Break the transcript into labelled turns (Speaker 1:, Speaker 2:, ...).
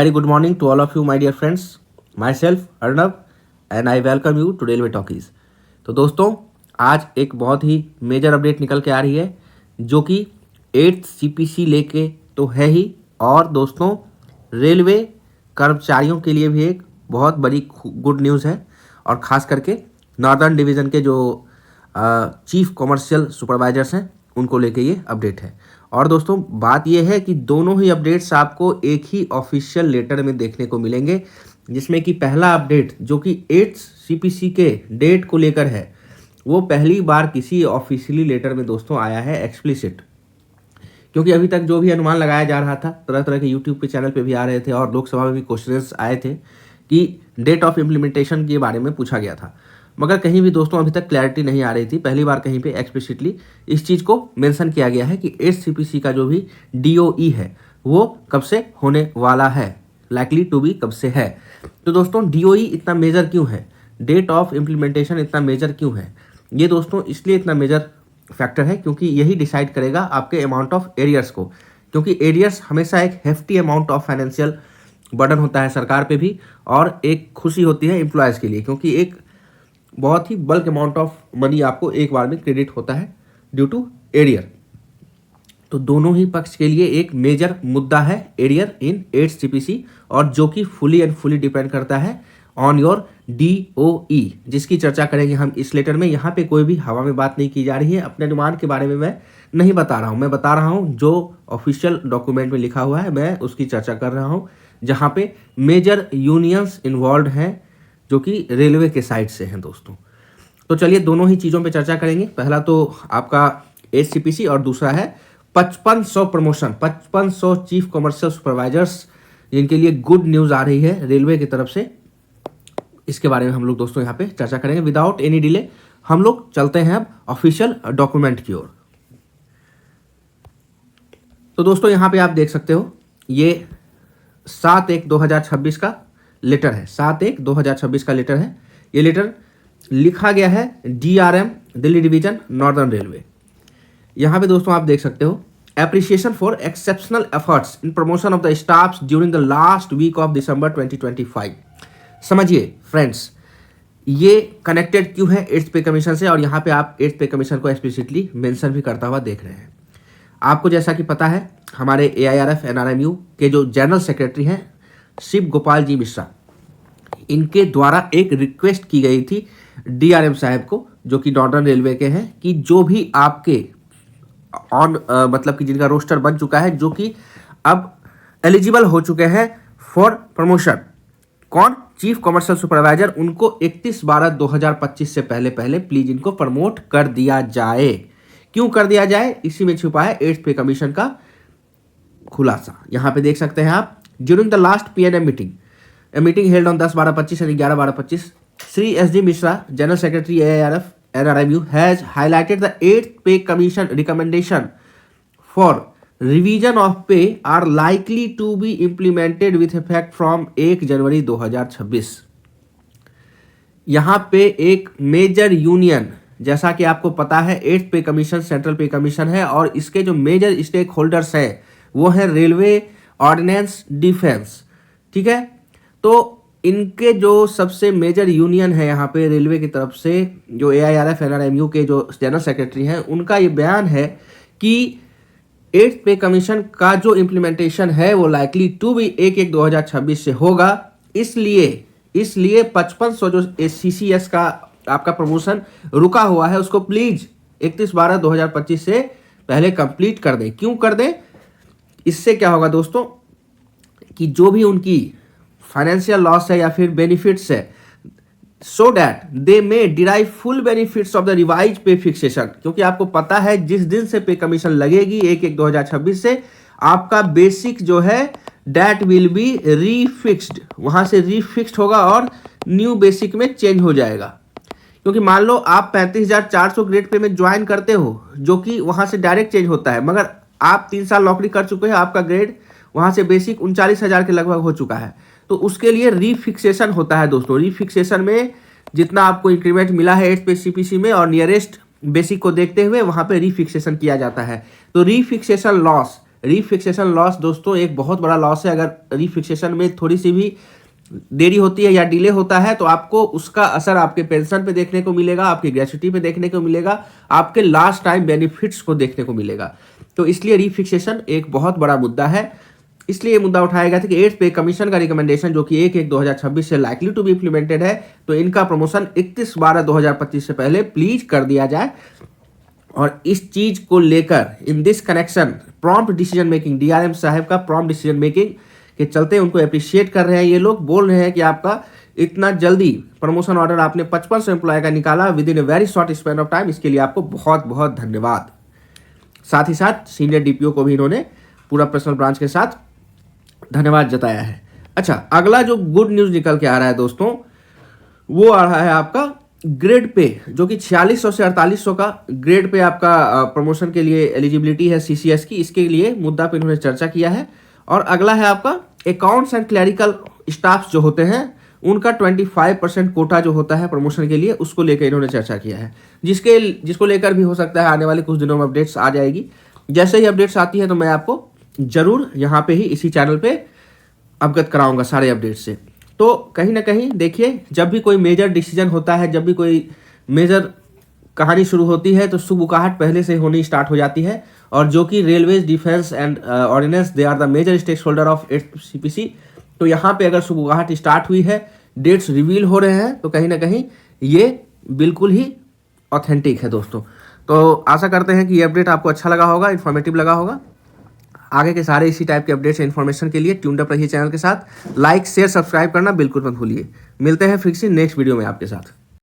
Speaker 1: very good morning to all of you, my dear friends. Myself Arnav and I welcome you to railway talkies. तो दोस्तों, आज एक बहुत ही major update निकल के आ रही है जो कि 8th CPC लेके तो है ही, और दोस्तों रेलवे कर्मचारियों के लिए भी एक बहुत बड़ी गुड न्यूज़ है, और ख़ास करके नॉर्दर्न डिवीज़न के जो चीफ कॉमर्शियल सुपरवाइजर्स हैं उनको लेके ये अपडेट है। और दोस्तों बात ये है कि दोनों ही अपडेट्स आपको एक ही ऑफिशियल लेटर में देखने को मिलेंगे, जिसमें कि पहला अपडेट जो कि 8th CPC के डेट को लेकर है, वो पहली बार किसी ऑफिशियली लेटर में दोस्तों आया है एक्सप्लिसिट। क्योंकि अभी तक जो भी अनुमान लगाया जा रहा था, तरह तरह के यूट्यूब के चैनल पे भी आ रहे थे और लोकसभा में भी क्वेश्चंस आए थे कि डेट ऑफ इम्प्लीमेंटेशन के बारे में पूछा गया था, मगर कहीं भी दोस्तों अभी तक क्लैरिटी नहीं आ रही थी। पहली बार कहीं पे एक्सप्लिसिटली इस चीज़ को मेंशन किया गया है कि 8th CPC का जो भी DOE है वो कब से होने वाला है, लाइकली टू बी कब से है। तो दोस्तों DOE इतना मेजर क्यों है, डेट ऑफ इम्प्लीमेंटेशन इतना मेजर क्यों है? ये दोस्तों इसलिए इतना मेजर फैक्टर है क्योंकि यही डिसाइड करेगा आपके अमाउंट ऑफ एरियर्स को, क्योंकि एरियर्स हमेशा एक hefty amount of financial burden होता है सरकार पे भी, और एक खुशी होती है एम्प्लॉयज़ के लिए, क्योंकि एक बहुत ही बल्क अमाउंट ऑफ मनी आपको एक बार में क्रेडिट होता है ड्यू टू एरियर। तो दोनों ही पक्ष के लिए एक मेजर मुद्दा है एरियर इन 8th CPC, और जो कि फुली एंड फुली डिपेंड करता है ऑन योर DOE, जिसकी चर्चा करेंगे हम इस लेटर में। यहाँ पे कोई भी हवा में बात नहीं की जा रही है, अपने अनुमान के बारे में मैं नहीं बता रहा हूँ, मैं बता रहा हूँ जो ऑफिशियल डॉक्यूमेंट में लिखा हुआ है, मैं उसकी चर्चा कर रहा हूँ, जहाँ पे मेजर यूनियंस इन्वॉल्व हैं जो कि रेलवे के साइड से हैं दोस्तों। तो चलिए दोनों ही चीज़ों पे चर्चा करेंगे। पहला तो आपका 8th CPC और दूसरा है 5500 प्रमोशन, 5500 चीफ कॉमर्शियल सुपरवाइजर्स, जिनके लिए गुड न्यूज़ आ रही है रेलवे की तरफ से। इसके बारे में हम लोग दोस्तों यहाँ पे चर्चा करेंगे। विदाउट एनी डिले हम लोग चलते हैं अब ऑफिशियल डॉक्यूमेंट की ओर। तो दोस्तों यहाँ पे आप देख सकते हो, ये 7/1/2026 का लेटर है, 7/1/2026 का लेटर है। ये लेटर लिखा गया है DRM Delhi division northern railway. यहाँ पे दोस्तों आप देख सकते हो, appreciation for exceptional efforts in promotion of the staffs during the last week of December 2025। समझिए फ्रेंड्स, ये कनेक्टेड क्यों है 8th पे कमीशन से, और यहाँ पे आप 8th पे कमीशन को एक्सप्लिसिटली मेंशन भी करता हुआ देख रहे हैं। आपको जैसा कि पता है, हमारे AIRF NRMU के जो जनरल सेक्रेटरी हैं शिव गोपाल जी मिश्रा, इनके द्वारा एक रिक्वेस्ट की गई थी DRM साहब को, जो कि नॉर्दर्न रेलवे के हैं, कि जो भी आपके मतलब कि जिनका रोस्टर बन चुका है, जो कि अब एलिजिबल हो चुके हैं फॉर प्रमोशन, कौन, चीफ कॉमर्शियल सुपरवाइजर, उनको 31/12/2025 से पहले पहले प्लीज इनको प्रमोट कर दिया जाए। क्यों कर दिया जाए, इसी में छुपा है 8th पे कमीशन का खुलासा। यहाँ पे देख सकते हैं आप, during the last PNM meeting, a meeting held on 10/12/25 and 11/12/25, Sri S.D. Mishra, General Secretary AIRF NRMU, has highlighted the 8th pay commission recommendation for revision of pay are likely to be implemented with effect from 1 जनवरी 2026। यहाँ पे एक major union, जैसा कि आपको पता है 8th पे commission central पे कमीशन है, और इसके जो मेजर स्टेक होल्डर्स हैं वो है रेलवे, ऑर्डिनेंस, डिफेंस, ठीक है। तो इनके जो सबसे मेजर यूनियन है यहाँ पे रेलवे की तरफ से, जो AIRF NRMU के जो जनरल सेक्रेटरी हैं, उनका ये बयान है कि 8th पे कमीशन का जो इम्प्लीमेंटेशन है वो लाइकली टू भी 1/1/2026 से होगा। इसलिए 5500 जो CCS का आपका प्रमोशन रुका हुआ है, उसको प्लीज 31/12/2025 से पहले कंप्लीट कर दें। क्यों कर दें? इससे क्या होगा दोस्तों कि जो भी उनकी फाइनेंशियल लॉस है या फिर बेनिफिट्स है, so that they may derive full benefits of the revise पे फिक्सेशन। क्योंकि आपको पता है जिस दिन से पे कमीशन लगेगी 1/1/2026 से, आपका बेसिक जो है दैट विल बी रीफिक्स्ड, वहां से रीफिक्स्ड होगा और न्यू बेसिक में चेंज हो जाएगा। क्योंकि मान लो आप 35,400 ग्रेड पे में ज्वाइन करते हो, जो कि वहां से डायरेक्ट चेंज होता है, मगर आप 3 साल नौकरी कर चुके हैं, आपका ग्रेड वहां से बेसिक 39,000 के लगभग हो चुका है, तो उसके लिए रीफिक्सेशन होता है दोस्तों। रीफिक्सेशन में जितना आपको इंक्रीमेंट मिला है 8th पे CPC में और नियरेस्ट बेसिक को देखते हुए वहां पे रीफिक्सेशन किया जाता है। तो रीफिक्सेशन लॉस रीफिक्सेशन लॉस दोस्तों एक बहुत बड़ा लॉस है। अगर रीफिक्सेशन में थोड़ी सी भी देरी होती है या डिले होता है तो आपको उसका असर आपके पेंशन पे देखने को मिलेगा, आपकी ग्रेच्युटी पे देखने को मिलेगा, आपके लास्ट टाइम बेनिफिट्स को देखने को मिलेगा। तो इसलिए रीफिक्सेशन एक बहुत बड़ा मुद्दा है। इसलिए ये मुद्दा उठाया गया था कि 8th पे कमीशन का रिकमेंडेशन जो कि 1/1/2026 से लाइकली टू बी इम्प्लीमेंटेड है, तो इनका प्रमोशन 31/12/2025 से पहले प्लीज कर दिया जाए। और इस चीज को लेकर in this connection prompt decision making, DRM साहब का प्रॉम्प्ट डिसीजन मेकिंग के चलते उनको अप्रिशिएट कर रहे हैं। ये लोग बोल रहे हैं कि आपका इतना जल्दी प्रमोशन ऑर्डर आपने 5500 एम्प्लॉय का निकाला with in a very short span of time, इसके लिए आपको बहुत बहुत धन्यवाद। साथ ही साथ सीनियर डीपीओ को भी इन्होंने पूरा पर्सनल ब्रांच के साथ धन्यवाद जताया है। अच्छा, अगला जो गुड न्यूज निकल के आ रहा है दोस्तों, वो आ रहा है आपका ग्रेड पे, जो कि 4600 से 4800 का ग्रेड पे आपका प्रमोशन के लिए एलिजिबिलिटी है सीसीएस की। इसके लिए मुद्दा पे इन्होंने चर्चा किया है। और अगला है आपका अकाउंट्स एंड क्लरिकल स्टाफ जो होते हैं उनका 25% कोटा जो होता है प्रमोशन के लिए, उसको लेकर इन्होंने चर्चा किया है, जिसको लेकर भी हो सकता है आने वाले कुछ दिनों में अपडेट्स आ जाएगी। जैसे ही अपडेट्स आती है तो मैं आपको जरूर यहाँ पे ही इसी चैनल पे अवगत कराऊंगा सारे अपडेट से। तो कहीं ना कहीं देखिए, जब भी कोई मेजर डिसीजन होता है, जब भी कोई मेजर कहानी शुरू होती है तो सुबुकाहट पहले से होनी स्टार्ट हो जाती है। और जो कि railways, defence and ordinance, they are the major stakeholder of 8th CPC। तो यहाँ पे अगर सुबुकाहट स्टार्ट हुई है, डेट्स रिवील हो रहे हैं, तो कहीं ना कहीं ये बिल्कुल ही ऑथेंटिक है दोस्तों। तो आशा करते हैं कि ये अपडेट आपको अच्छा लगा होगा, इन्फॉर्मेटिव लगा होगा। आगे के सारे इसी टाइप के अपडेट्स और इन्फॉर्मेशन के लिए ट्यून्ड अप रहिए चैनल के साथ। लाइक, शेयर, सब्सक्राइब करना बिल्कुल मत भूलिए। मिलते हैं फिर से नेक्स्ट वीडियो में आपके साथ।